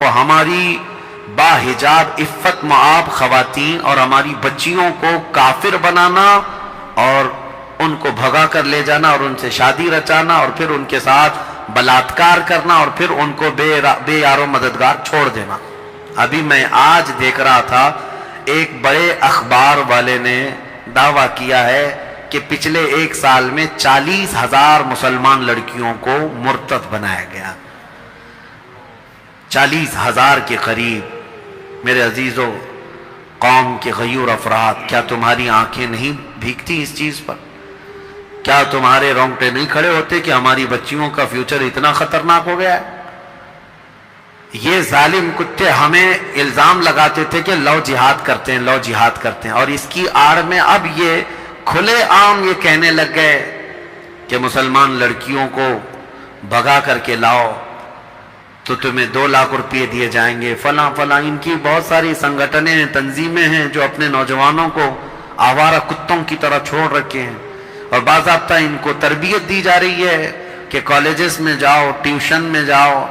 وہ ہماری باحجاب عفت معاب خواتین اور ہماری بچیوں کو کافر بنانا اور ان کو بھگا کر لے جانا اور ان سے شادی رچانا اور پھر ان کے ساتھ بلاತ್ಕಾರ کرنا اور پھر ان کو بے یار و مددگار چھوڑ دینا۔ ابھی میں آج دیکھ رہا تھا ایک بڑے اخبار والے نے دعویٰ کیا ہے کہ پچھلے ایک سال میں 40,000 مسلمان لڑکیوں کو مرتد بنایا گیا، 40,000 کے قریب۔ میرے عزیزو، قوم کے غیور افراد، کیا تمہاری آنکھیں نہیں بھیگتی اس چیز پر؟ کیا تمہارے رونگٹے نہیں کھڑے ہوتے کہ ہماری بچیوں کا فیوچر اتنا خطرناک ہو گیا ہے؟ یہ ظالم کتے ہمیں الزام لگاتے تھے کہ لو جہاد کرتے ہیں، لو جہاد کرتے ہیں، اور اس کی آڑ میں اب یہ کھلے عام یہ کہنے لگ گئے کہ مسلمان لڑکیوں کو بھگا کر کے لاؤ تو تمہیں 2 لاکھ روپے دیے جائیں گے، فلاں فلاں۔ ان کی بہت ساری سنگھٹنیں ہیں، تنظیمیں ہیں جو اپنے نوجوانوں کو آوارہ کتوں کی طرح چھوڑ رکھے ہیں، اور باضابطہ ان کو تربیت دی جا رہی ہے کہ کالجز میں جاؤ، ٹیوشن میں جاؤ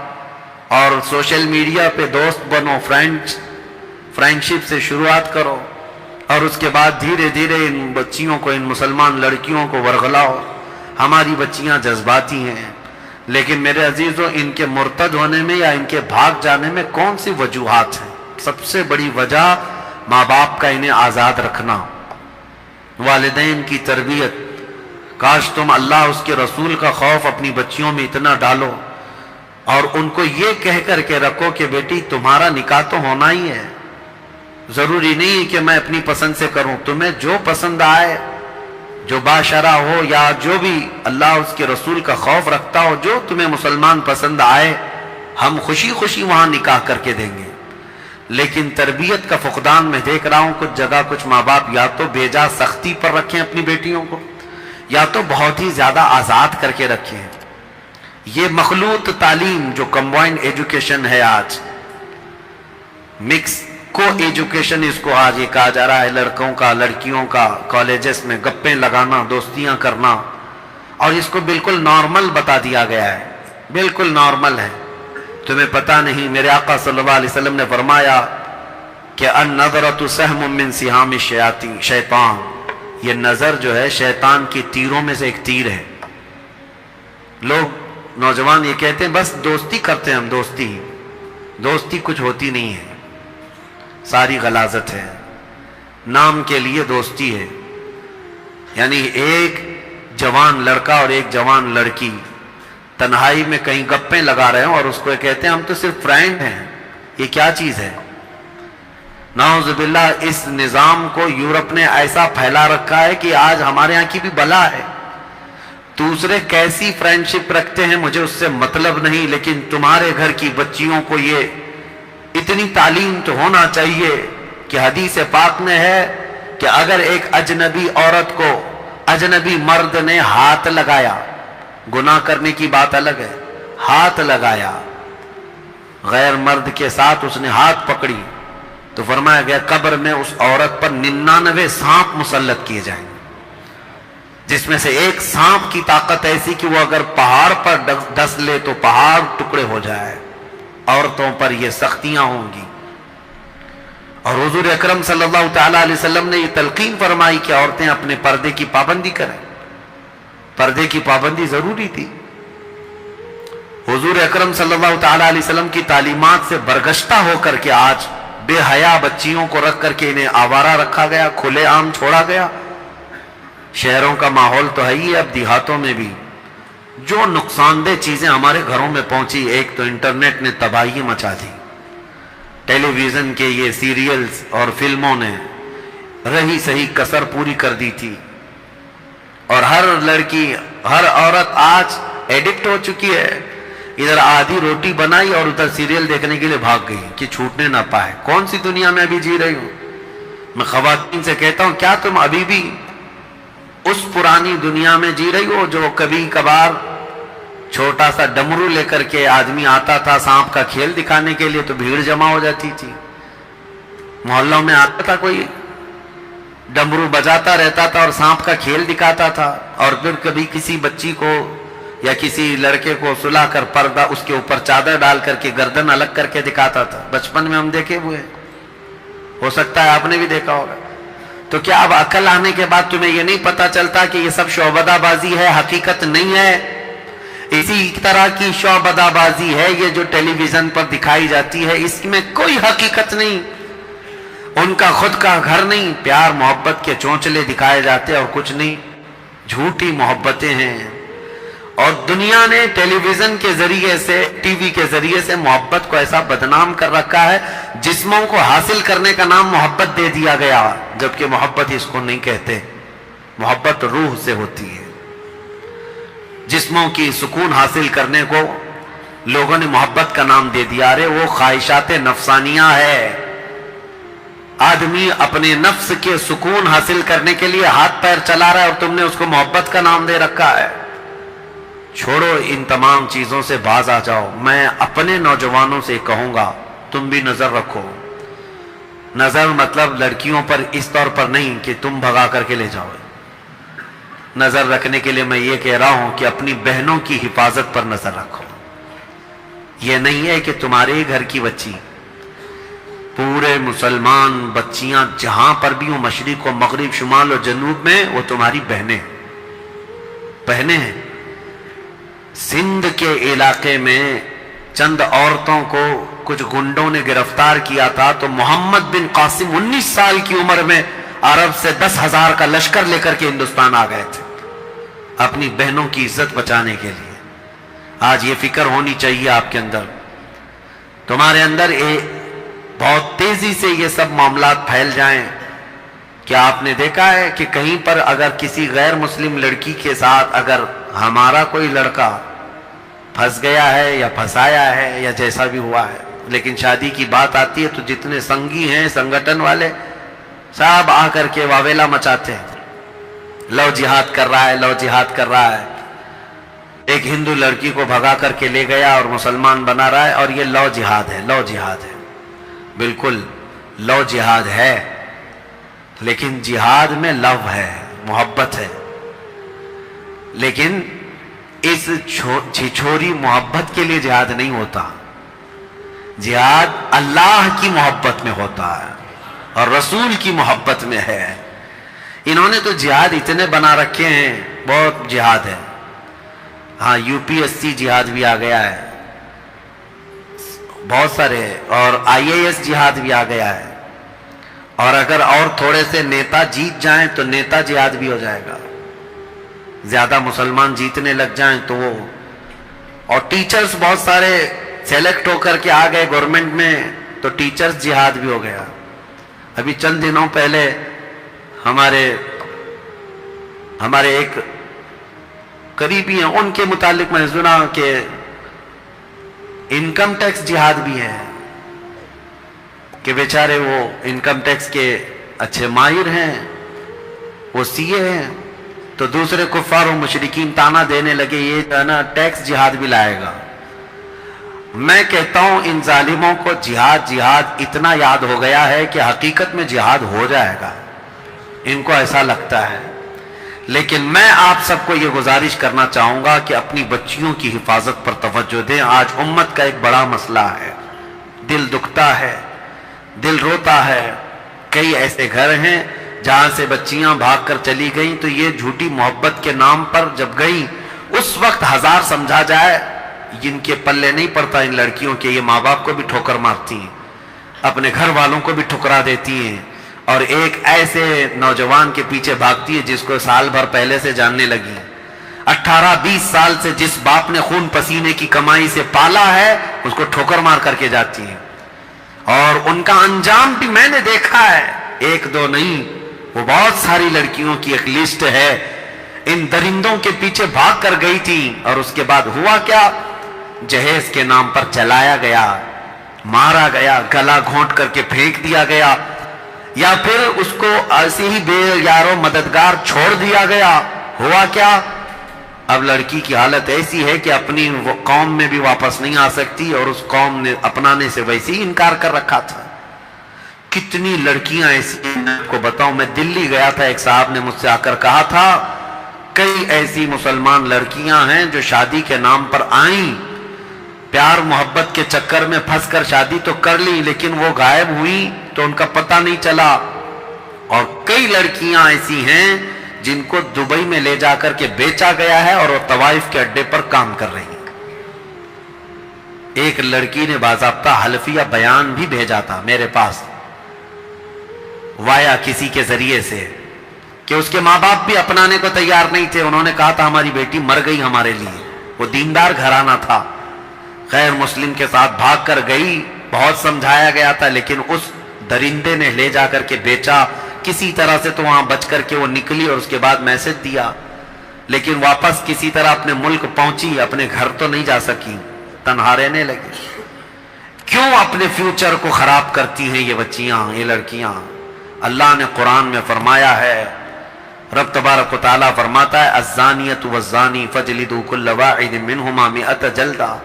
اور سوشل میڈیا پہ دوست بنو، فرینڈشپ سے شروعات کرو، اور اس کے بعد دھیرے دھیرے ان بچیوں کو، ان مسلمان لڑکیوں کو ورغلاؤ۔ ہماری بچیاں جذباتی ہیں، لیکن میرے عزیزوں، ان کے مرتد ہونے میں یا ان کے بھاگ جانے میں کون سی وجوہات ہیں؟ سب سے بڑی وجہ ماں باپ کا انہیں آزاد رکھنا، والدین کی تربیت۔ کاش تم اللہ اس کے رسول کا خوف اپنی بچیوں میں اتنا ڈالو اور ان کو یہ کہہ کر کے رکھو کہ بیٹی تمہارا نکاح تو ہونا ہی ہے، ضروری نہیں کہ میں اپنی پسند سے کروں، تمہیں جو پسند آئے، جو باشرع ہو یا جو بھی اللہ اس کے رسول کا خوف رکھتا ہو، جو تمہیں مسلمان پسند آئے، ہم خوشی خوشی وہاں نکاح کر کے دیں گے۔ لیکن تربیت کا فقدان میں دیکھ رہا ہوں کچھ جگہ کچھ ماں باپ یا تو بے جا سختی پر رکھیں اپنی بیٹیوں کو، یا تو بہت ہی زیادہ آزاد کر کے رکھیں۔ یہ مخلوط تعلیم جو کمبائنڈ ایجوکیشن ہے، آج مکس کو ایجوکیشن اس کو آج یہ کہا جا رہا ہے، لڑکوں کا لڑکیوں کا کالجز میں گپیں لگانا، دوستیاں کرنا، اور اس کو بالکل نارمل بتا دیا گیا ہے، بالکل نارمل ہے۔ تمہیں پتہ نہیں، میرے آقا صلی اللہ علیہ وسلم نے فرمایا کہ النظرۃ سہم من سہام الشیطان، یہ نظر جو ہے شیطان کی تیروں میں سے ایک تیر ہے۔ لوگ نوجوان یہ کہتے ہیں بس دوستی کرتے ہیں ہم، دوستی کچھ ہوتی نہیں ہے، ساری غلاظت ہے، نام کے لیے دوستی ہے۔ یعنی ایک جوان لڑکا اور ایک جوان لڑکی تنہائی میں کہیں گپیں لگا رہے ہیں اور اس کو کہتے ہیں ہم تو صرف فرینڈ ہیں، یہ کیا چیز ہے؟ نعوذ باللہ، اس نظام کو یورپ نے ایسا پھیلا رکھا ہے کہ آج ہمارے یہاں کی بھی بلا ہے۔ دوسرے کیسی فرینڈشپ رکھتے ہیں مجھے اس سے مطلب نہیں، لیکن تمہارے گھر کی بچیوں کو یہ اتنی تعلیم تو ہونا چاہیے کہ حدیث پاک میں ہے کہ اگر ایک اجنبی عورت کو اجنبی مرد نے ہاتھ لگایا، گناہ کرنے کی بات الگ ہے، ہاتھ لگایا، غیر مرد کے ساتھ اس نے ہاتھ پکڑی، تو فرمایا گیا قبر میں اس عورت پر 99 سانپ مسلط کیے جائیں گے، جس میں سے ایک سانپ کی طاقت ایسی کہ وہ اگر پہاڑ پر ڈس لے تو پہاڑ ٹکڑے ہو جائے۔ عورتوں پر یہ سختیاں ہوں گی، اور حضور اکرم صلی اللہ تعالی علیہ وسلم نے یہ تلقین فرمائی کہ عورتیں اپنے پردے کی پابندی کریں۔ پردے کی پابندی ضروری تھی۔ حضور اکرم صلی اللہ تعالی علیہ وسلم کی تعلیمات سے برگشتہ ہو کر کے آج بے حیا بچیوں کو رکھ کر کے انہیں آوارہ رکھا گیا، کھلے عام چھوڑا گیا۔ شہروں کا ماحول تو ہے ہی، اب دیہاتوں میں بھی جو نقصان دہ چیزیں ہمارے گھروں میں پہنچی، ایک تو انٹرنیٹ نے تباہی مچا دی، ٹیلی ویژن کے یہ سیریلز اور فلموں نے رہی صحیح کسر پوری کر دی تھی، اور ہر لڑکی ہر عورت آج ایڈکٹ ہو چکی ہے۔ ادھر آدھی روٹی بنائی اور ادھر سیریل دیکھنے کے لیے بھاگ گئی کہ چھوٹنے نہ پائے۔ کون سی دنیا میں ابھی جی رہی ہوں؟ میں خواتین سے کہتا ہوں کیا تم ابھی بھی اس پرانی دنیا میں جی رہی ہو جو کبھی کبھار چھوٹا سا ڈمرو لے کر کے آدمی آتا تھا سانپ کا کھیل دکھانے کے لیے تو بھیڑ جمع ہو جاتی تھی، محلوں میں آتا تھا کوئی ڈمرو بجاتا رہتا تھا اور سانپ کا کھیل دکھاتا تھا، اور پھر کبھی کسی بچی کو یا کسی لڑکے کو سلا کر پردہ اس کے اوپر چادر ڈال کر کے گردن الگ کر کے دکھاتا تھا. بچپن میں ہم دیکھے ہوئے, ہو سکتا ہے آپ نے بھی دیکھا ہوگا. تو کیا اب عقل آنے کے بعد تمہیں یہ نہیں پتا چلتا کہ یہ سب شعبدہ بازی ہے, حقیقت نہیں ہے؟ اسی طرح کی شعبدہ بازی ہے یہ جو ٹیلی ویژن پر دکھائی جاتی ہے, اس میں کوئی حقیقت نہیں, ان کا خود کا گھر نہیں, پیار محبت کے چونچلے دکھائے جاتے اور کچھ نہیں, جھوٹی محبتیں ہیں. اور دنیا نے ٹیلی ویژن کے ذریعے سے, ٹی وی کے ذریعے سے محبت کو ایسا بدنام کر رکھا ہے, جسموں کو حاصل کرنے کا نام محبت دے دیا گیا, جبکہ محبت اس کو نہیں کہتے. محبت روح سے ہوتی ہے. جسموں کی سکون حاصل کرنے کو لوگوں نے محبت کا نام دے دیا. ارے وہ خواہشات نفسانیہ ہے. آدمی اپنے نفس کے سکون حاصل کرنے کے لیے ہاتھ پیر چلا رہا ہے اور تم نے اس کو محبت کا نام دے رکھا ہے. چھوڑو ان تمام چیزوں سے, باز آ جاؤ. میں اپنے نوجوانوں سے کہوں گا تم بھی نظر رکھو. نظر مطلب لڑکیوں پر اس طور پر نہیں کہ تم بھگا کر کے لے جاؤ. نظر رکھنے کے لیے میں یہ کہہ رہا ہوں کہ اپنی بہنوں کی حفاظت پر نظر رکھو. یہ نہیں ہے کہ تمہارے گھر کی بچی, پورے مسلمان بچیاں جہاں پر بھی ہوں, مشرق و مغرب, شمال و جنوب میں, وہ تمہاری بہنیں ہیں. سندھ کے علاقے میں چند عورتوں کو کچھ گنڈوں نے گرفتار کیا تھا, تو محمد بن قاسم 19 سال کی عمر میں عرب سے 10,000 کا لشکر لے کر کے ہندوستان آ گئے تھے اپنی بہنوں کی عزت بچانے کے لیے. آج یہ فکر ہونی چاہیے آپ کے اندر. تمہارے اندر بہت تیزی سے یہ سب معاملات پھیل جائیں. کیا آپ نے دیکھا ہے کہ کہیں پر اگر کسی غیر مسلم لڑکی کے ساتھ اگر ہمارا کوئی لڑکا پھنس گیا ہے یا پھنسایا ہے یا جیسا بھی ہوا ہے, لیکن شادی کی بات آتی ہے تو جتنے سنگی ہیں سنگٹن والے سب آ کر کے واویلا مچاتے ہیں, لو جہاد کر رہا ہے, لو جہاد کر رہا ہے. ایک ہندو لڑکی کو بھگا کر کے لے گیا اور مسلمان بنا رہا ہے, اور یہ لو جہاد ہے, لو جہاد ہے. بالکل لو جہاد ہے, لیکن جہاد میں لو ہے, محبت ہے. لیکن اس چھوری محبت کے لیے جہاد نہیں ہوتا. جہاد اللہ کی محبت میں ہوتا ہے اور رسول کی محبت میں ہے. انہوں نے تو جہاد اتنے بنا رکھے ہیں, بہت جہاد ہے. ہاں UPSC جہاد بھی آ گیا ہے, بہت سارے, اور IAS جہاد بھی آ گیا ہے. اور اگر اور تھوڑے سے نیتا جیت جائیں تو نیتا جہاد بھی ہو جائے گا. زیادہ مسلمان جیتنے لگ جائیں تو وہ, اور ٹیچرز بہت سارے سیلیکٹ ہو کر کے آ گئے گورنمنٹ میں تو ٹیچرز جہاد بھی ہو گیا. ابھی چند دنوں پہلے ہمارے ایک قریبی ہیں, ان کے متعلق میں نے سنا کہ انکم ٹیکس جہاد بھی ہے, کہ بیچارے وہ انکم ٹیکس کے اچھے ماہر ہیں, وہ CA ہیں, تو دوسرے کفار و مشرکین تانا دینے لگے یہ نا ٹیکس جہاد بھی لائے گا. میں کہتا ہوں ان ظالموں کو جہاد اتنا یاد ہو گیا ہے کہ حقیقت میں جہاد ہو جائے گا, ان کو ایسا لگتا ہے. لیکن میں آپ سب کو یہ گزارش کرنا چاہوں گا کہ اپنی بچیوں کی حفاظت پر توجہ دیں. آج امت کا ایک بڑا مسئلہ ہے, دل دکھتا ہے, دل روتا ہے. کئی ایسے گھر ہیں جہاں سے بچیاں بھاگ کر چلی گئیں, تو یہ جھوٹی محبت کے نام پر جب گئیں اس وقت ہزار سمجھا جائے, جن کے پلے نہیں پڑتا ان لڑکیوں کے, یہ ماں باپ کو بھی ٹھوکر مارتی ہیں, اپنے گھر والوں کو بھی ٹھکرا دیتی ہیں, اور ایک ایسے نوجوان کے پیچھے بھاگتی ہے جس کو سال بھر پہلے سے جاننے لگی. 18-20 سال سے جس باپ نے خون پسینے کی کمائی سے پالا ہے اس کو ٹھوکر مار کر کے جاتی ہیں. اور ان کا انجام بھی میں نے دیکھا ہے, ایک دو نہیں, وہ بہت ساری لڑکیوں کی ایک لسٹ ہے. ان درندوں کے پیچھے بھاگ کر گئی تھی, اور اس کے بعد ہوا کیا, جہیز کے نام پر جلایا گیا, مارا گیا, گلا گھونٹ کر کے پھینک دیا گیا, یا پھر اس کو ایسے ہی بے یارو مددگار چھوڑ دیا گیا. ہوا کیا, اب لڑکی کی حالت ایسی ہے کہ اپنی وہ قوم میں بھی واپس نہیں آ سکتی, اور اس قوم نے اپنانے سے ویسے ہی انکار کر رکھا تھا. کتنی لڑکیاں ایسی ہیں, کو بتاؤں, میں دلی گیا تھا, ایک صاحب نے مجھ سے آ کر کہا تھا کئی ایسی مسلمان لڑکیاں ہیں جو شادی کے نام پر آئیں، پیار محبت کے چکر میں پھنس کر شادی تو کر لی لیکن وہ غائب ہوئی تو ان کا پتہ نہیں چلا، اور کئی لڑکیاں ایسی ہیں جن کو دبئی میں لے جا کر کے بیچا گیا ہے اور وہ طوائف کے اڈے پر کام کر رہی ہیں۔ ایک لڑکی نے باضابطہ حلفیہ بیان بھی بھیجا تھا میرے پاس وایا کسی کے ذریعے سے کہ اس کے ماں باپ بھی اپنانے کو تیار نہیں تھے، انہوں نے کہا تھا ہماری بیٹی مر گئی ہمارے لیے، وہ دیندار گھرانہ تھا، غیر مسلم کے ساتھ بھاگ کر گئی، بہت سمجھایا گیا تھا لیکن اس درندے نے لے جا کر کے بیچا، کسی طرح سے تو وہاں بچ کر کے وہ نکلی اور اس کے بعد میسج دیا، لیکن واپس کسی طرح اپنے ملک پہنچی، اپنے گھر تو نہیں جا سکی، تنہا رہنے لگی۔ کیوں اپنے فیوچر کو خراب کرتی ہیں یہ بچیاں، یہ لڑکیاں؟ اللہ نے قرآن میں فرمایا ہے، رب تبارک و تعالیٰ فرماتا ہے الزانیۃ والزانی فجلدوا کل واحد منہما 100 جلدہ۔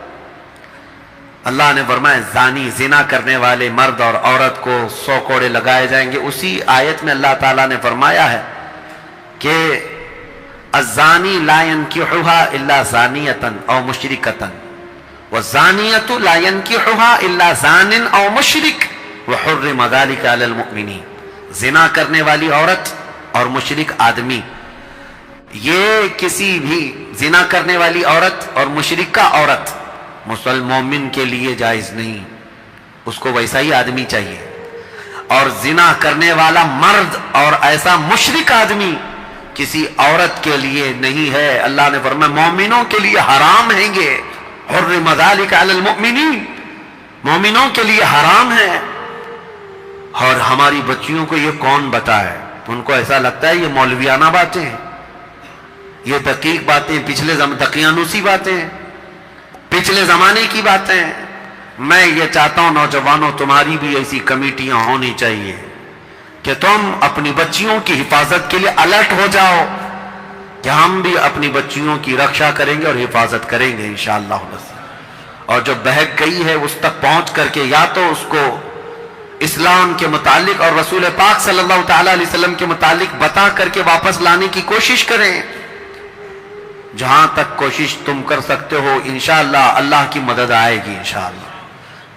اللہ نے فرمایا زانی، زنا کرنے والے مرد اور عورت کو 100 کوڑے لگائے جائیں گے۔ اسی آیت میں اللہ تعالیٰ نے فرمایا ہے کہ الزانی لا ينکحها الا زانیۃ او مشرکۃ والزانیۃ لا ينکحها الا زان او مشرک وحرم ذلک علی المؤمنین۔ زنا کرنے والی عورت اور مشرک آدمی، یہ کسی بھی زنا کرنے والی عورت اور مشرکہ عورت مومن کے لیے جائز نہیں، اس کو ویسا ہی آدمی چاہیے، اور زنا کرنے والا مرد اور ایسا مشرک آدمی کسی عورت کے لیے نہیں ہے۔ اللہ نے فرمایا مومنوں کے لیے حرام ہیں گے، حرم ذلک علی المؤمنین، مومنوں کے لیے حرام ہے۔ اور ہماری بچیوں کو یہ کون بتائے؟ ان کو ایسا لگتا ہے یہ مولویانہ باتیں ہیں، یہ دقیق باتیں، دقیانوسی باتیں ہیں، پچھلے زمانے کی باتیں ہیں۔ میں یہ چاہتا ہوں نوجوانوں، تمہاری بھی ایسی کمیٹیاں ہونی چاہیے کہ تم اپنی بچیوں کی حفاظت کے لیے الرٹ ہو جاؤ کہ ہم بھی اپنی بچیوں کی رکشا کریں گے اور حفاظت کریں گے انشاءاللہ۔ اور جو بہک گئی ہے اس تک پہنچ کر کے یا تو اس کو اسلام کے متعلق اور رسول پاک صلی اللہ تعالی علیہ وسلم کے متعلق بتا کر کے واپس لانے کی کوشش کریں۔ جہاں تک کوشش تم کر سکتے ہو انشاءاللہ اللہ کی مدد آئے گی انشاءاللہ۔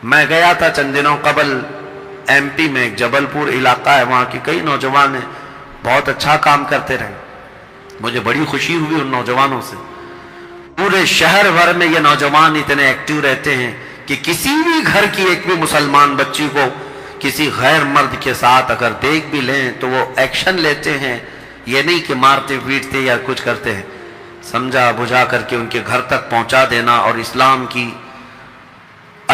میں گیا تھا چند دنوں قبل ایم پی میں، ایک جبل پور علاقہ ہے، وہاں کے کئی نوجوان ہیں، بہت اچھا کام کرتے رہے، مجھے بڑی خوشی ہوئی ان نوجوانوں سے۔ پورے شہر بھر میں یہ نوجوان اتنے ایکٹیو رہتے ہیں کہ کسی بھی گھر کی ایک بھی مسلمان بچی کو کسی غیر مرد کے ساتھ اگر دیکھ بھی لیں تو وہ ایکشن لیتے ہیں، یہ نہیں کہ مارتے پیٹتے یا کچھ کرتے ہیں، سمجھا بجھا کر کے ان کے گھر تک پہنچا دینا اور اسلام کی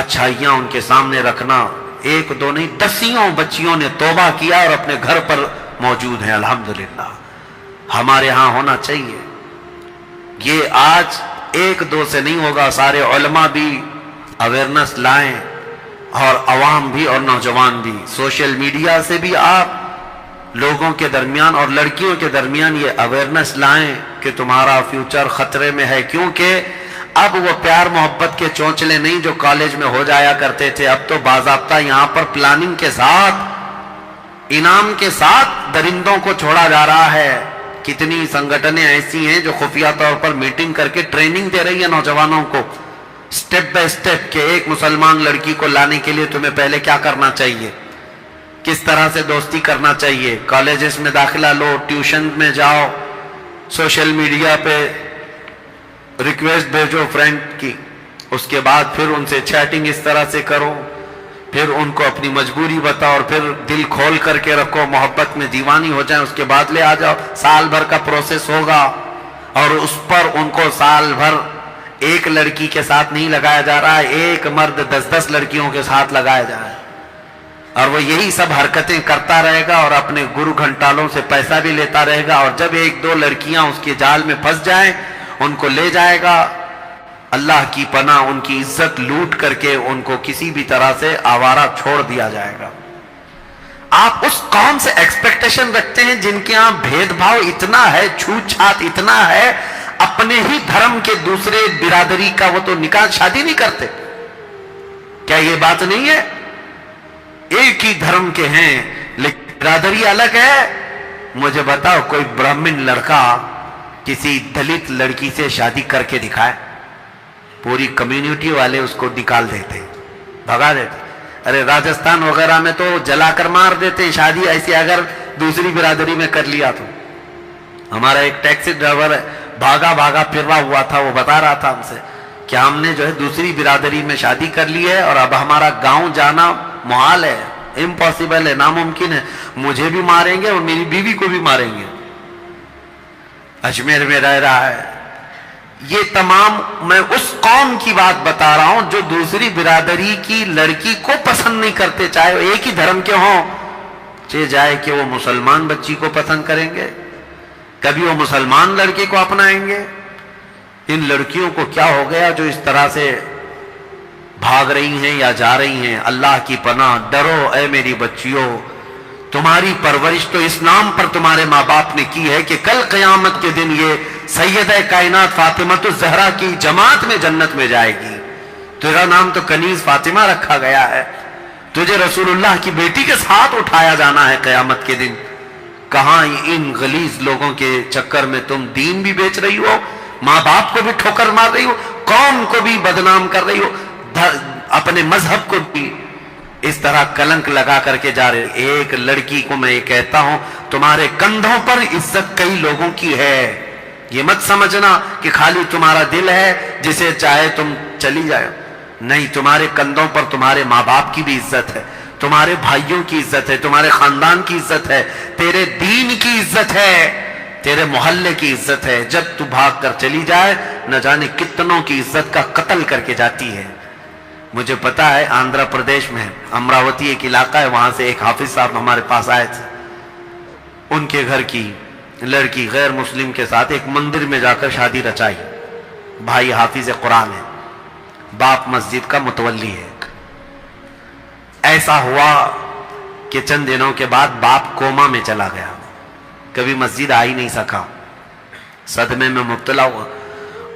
اچھائیاں ان کے سامنے رکھنا۔ ایک دو نہیں، دسیوں بچیوں نے توبہ کیا اور اپنے گھر پر موجود ہیں الحمدللہ۔ ہمارے ہاں ہونا چاہیے یہ، آج ایک دو سے نہیں ہوگا، سارے علماء بھی اویئرنس لائیں اور عوام بھی اور نوجوان بھی، سوشل میڈیا سے بھی آپ لوگوں کے درمیان اور لڑکیوں کے درمیان یہ اویئرنس لائیں کہ تمہارا فیوچر خطرے میں ہے، کیونکہ اب وہ پیار محبت کے چونچلے نہیں جو کالج میں ہو جایا کرتے تھے، اب تو باضابطہ یہاں پر پلاننگ کے ساتھ، انعام کے ساتھ درندوں کو چھوڑا جا رہا ہے۔ کتنی سنگٹنیں ایسی ہیں جو خفیہ طور پر میٹنگ کر کے ٹریننگ دے رہی ہیں نوجوانوں کو سٹیپ بائی سٹیپ کہ ایک مسلمان لڑکی کو لانے کے لیے تمہیں پہلے کیا کرنا چاہیے، کس طرح سے دوستی کرنا چاہیے، کالجز میں داخلہ لو، ٹیوشن میں جاؤ، سوشل میڈیا پہ ریکویسٹ بھیجو فرینڈ کی، اس کے بعد پھر ان سے چیٹنگ اس طرح سے کرو، پھر ان کو اپنی مجبوری بتاؤ اور پھر دل کھول کر کے رکھو، محبت میں دیوانی ہو جائیں، اس کے بعد لے آ جاؤ۔ سال بھر کا پروسیس ہوگا اور اس پر ان کو سال بھر ایک لڑکی کے ساتھ نہیں لگایا جا رہا ہے، ایک مرد 10 لڑکیوں کے ساتھ لگایا جا رہا ہے، اور وہ یہی سب حرکتیں کرتا رہے گا اور اپنے گرو گھنٹالوں سے پیسہ بھی لیتا رہے گا، اور جب ایک دو لڑکیاں اس کے جال میں پھنس جائیں ان کو لے جائے گا، اللہ کی پناہ ان کی عزت لوٹ کر کے ان کو کسی بھی طرح سے آوارہ چھوڑ دیا جائے گا۔ آپ اس قوم سے ایکسپیکٹیشن رکھتے ہیں جن کے ہاں بھید بھاؤ اتنا ہے، چھوت چھات اتنا ہے، اپنے ہی دھرم کے دوسرے برادری کا وہ تو نکاح شادی نہیں کرتے، کیا یہ بات نہیں ہے؟ ایک ہی دھرم کے ہیں لیکن برادری الگ ہے۔ مجھے بتاؤ کوئی برہمن لڑکا کسی دلت لڑکی سے شادی کر کے دکھائے، پوری کمیونٹی والے اس کو نکال دیتے، بھگا دیتے۔ ارے راجستھان وغیرہ میں تو جلا کر مار دیتے شادی ایسی اگر دوسری برادری میں کر لیا تو۔ ہمارا ایک ٹیکسی ڈرائیور بھاگا بھاگا پھر رہا ہوا تھا، وہ بتا رہا تھا ہم سے کہ ہم نے جو ہے دوسری برادری میں شادی کر لی ہے اور اب ہمارا گاؤں جانا محال ہے، امپاسبل ہے، ناممکن ہے، مجھے بھی ماریں گے اور میری بیوی کو بھی ماریں گے۔ اجمیر میں رہ رہا ہے۔ یہ تمام میں اس قوم کی بات بتا رہا ہوں جو دوسری برادری کی لڑکی کو پسند نہیں کرتے، چاہے وہ ایک ہی دھرم کے ہوں، چاہے جائے کہ وہ مسلمان بچی کو پسند کریں گے، کبھی وہ مسلمان لڑکے کو اپنائیں گے۔ ان لڑکیوں کو کیا ہو گیا جو اس طرح سے بھاگ رہی ہیں یا جا رہی ہیں؟ اللہ کی پناہ، ڈرو اے میری بچیوں، تمہاری پرورش تو اس نام پر تمہارے ماں باپ نے کی ہے کہ کل قیامت کے دن یہ سیدہ کائنات فاطمہ الزہرا کی جماعت میں جنت میں جائے گی۔ تیرا نام تو کنیز فاطمہ رکھا گیا ہے، تجھے رسول اللہ کی بیٹی کے ساتھ اٹھایا جانا ہے قیامت کے دن۔ کہاں ان غلیظ لوگوں کے چکر میں تم دین بھی بیچ رہی ہو، ماں باپ کو بھی ٹھوکر مار رہی ہو، قوم کو بھی بدنام کر رہی ہو، اپنے مذہب کو بھی اس طرح کلنک لگا کر کے جا رہے۔ ایک لڑکی کو میں یہ کہتا ہوں تمہارے کندھوں پر عزت کئی لوگوں کی ہے، یہ مت سمجھنا کہ خالی تمہارا دل ہے جسے چاہے تم چلی جائے، نہیں، تمہارے کندھوں پر تمہارے ماں باپ کی بھی عزت ہے، تمہارے بھائیوں کی عزت ہے، تمہارے خاندان کی عزت ہے، تیرے دین کی عزت ہے، تیرے محلے کی عزت ہے۔ جب تو بھاگ کر چلی جائے نہ جانے کتنوں کی عزت کا قتل کر کے جاتی ہے۔ مجھے پتا ہے آندھرا پردیش میں امراوتی ایک علاقہ ہے، وہاں سے ایک حافظ صاحب ہمارے پاس آئے تھے، ان کے گھر کی لڑکی غیر مسلم کے ساتھ ایک مندر میں جا کر شادی رچائی۔ بھائی حافظ قرآن ہے، باپ مسجد کا متولی ہے۔ ایسا ہوا کہ چند دنوں کے بعد باپ کوما میں چلا گیا، کبھی مسجد آ ہی نہیں سکا، صدمے میں مبتلا ہوا۔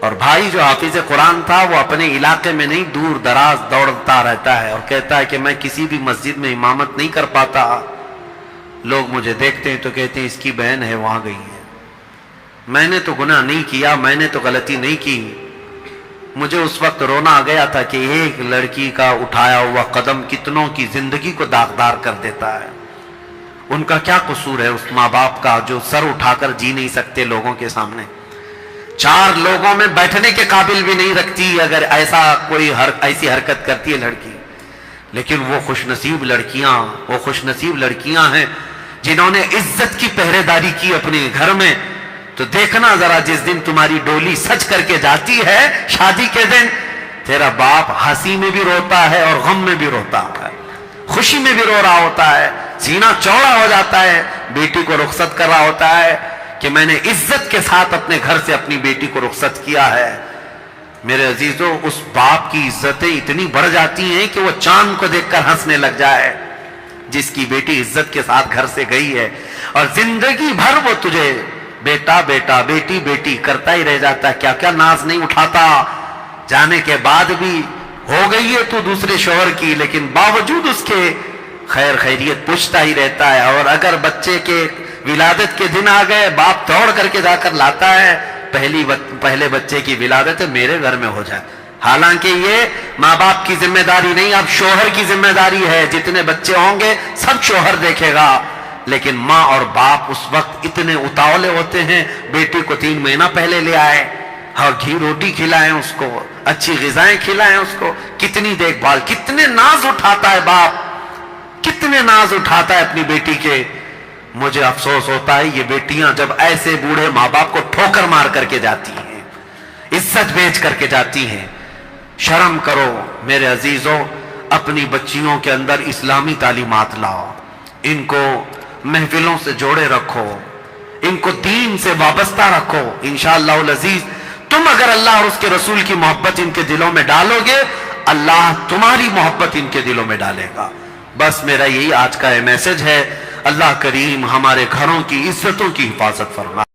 اور بھائی جو حافظ قرآن تھا وہ اپنے علاقے میں نہیں دور دراز دوڑتا رہتا ہے اور کہتا ہے کہ میں کسی بھی مسجد میں امامت نہیں کر پاتا، لوگ مجھے دیکھتے ہیں تو کہتے ہیں اس کی بہن ہے وہاں گئی ہے، میں نے تو گناہ نہیں کیا، میں نے تو غلطی نہیں کی۔ مجھے اس وقت رونا آ گیا تھا کہ ایک لڑکی کا اٹھایا ہوا قدم کتنوں کی زندگی کو داغدار کر دیتا ہے۔ ان کا کیا قصور ہے اس ماں باپ کا جو سر اٹھا کر جی نہیں سکتے لوگوں کے سامنے، چار لوگوں میں بیٹھنے کے قابل بھی نہیں رکھتی اگر ایسا کوئی ایسی حرکت کرتی ہے لڑکی۔ لیکن وہ خوش نصیب لڑکیاں ہیں جنہوں نے عزت کی پہرے داری کی اپنے گھر میں۔ تو دیکھنا ذرا جس دن تمہاری ڈولی سج کر کے جاتی ہے شادی کے دن، تیرا باپ ہنسی میں بھی روتا ہے اور غم میں بھی روتا ہے، خوشی میں بھی رو رہا ہوتا ہے، سینہ چوڑا ہو جاتا ہے، بیٹی کو رخصت کر رہا ہوتا ہے کہ میں نے عزت کے ساتھ اپنے گھر سے اپنی بیٹی کو رخصت کیا ہے۔ میرے عزیزوں، اس باپ کی عزتیں اتنی بڑھ جاتی ہیں کہ وہ چاند کو دیکھ کر ہنسنے لگ جائے جس کی بیٹی عزت کے ساتھ گھر سے گئی ہے، اور زندگی بھر وہ تجھے بیٹا بیٹا بیٹی بیٹی کرتا ہی رہ جاتا ہے، کیا کیا ناز نہیں اٹھاتا۔ جانے کے بعد بھی ہو گئی ہے تو دوسرے شوہر کی، لیکن باوجود اس کے خیر خیریت پوچھتا ہی رہتا ہے، اور اگر بچے کے ولادت کے دن آ گئے باپ دوڑ کر کے جا کر لاتا ہے، پہلے بچے کی ولادت میرے گھر میں ہو جائے۔ حالانکہ یہ ماں باپ کی ذمہ داری نہیں، اب شوہر کی ذمہ داری ہے، جتنے بچے ہوں گے سب شوہر دیکھے گا۔ لیکن ماں اور باپ اس وقت اتنے اتاولے ہوتے ہیں، بیٹی کو 3 مہینہ پہلے لے آئے اور گھی روٹی کھلائیں اس کو، اچھی غذائیں کھلائیں اس کو، کتنی دیکھ بھال، کتنے ناز اٹھاتا ہے باپ، کتنے ناز اٹھاتا ہے اپنی بیٹی کے۔ مجھے افسوس ہوتا ہے یہ بیٹیاں جب ایسے بوڑھے ماں باپ کو ٹھوکر مار کر کے جاتی ہیں، عزت بیچ کر کے جاتی ہیں۔ شرم کرو میرے عزیزوں، اپنی بچیوں کے اندر اسلامی تعلیمات لاؤ، ان کو محفلوں سے جوڑے رکھو، ان کو دین سے وابستہ رکھو۔ انشاءاللہ العزیز تم اگر اللہ اور اس کے رسول کی محبت ان کے دلوں میں ڈالو گے، اللہ تمہاری محبت ان کے دلوں میں ڈالے گا۔ بس میرا یہی آج کا میسج ہے۔ اللہ کریم ہمارے گھروں کی عزتوں کی حفاظت فرمائے۔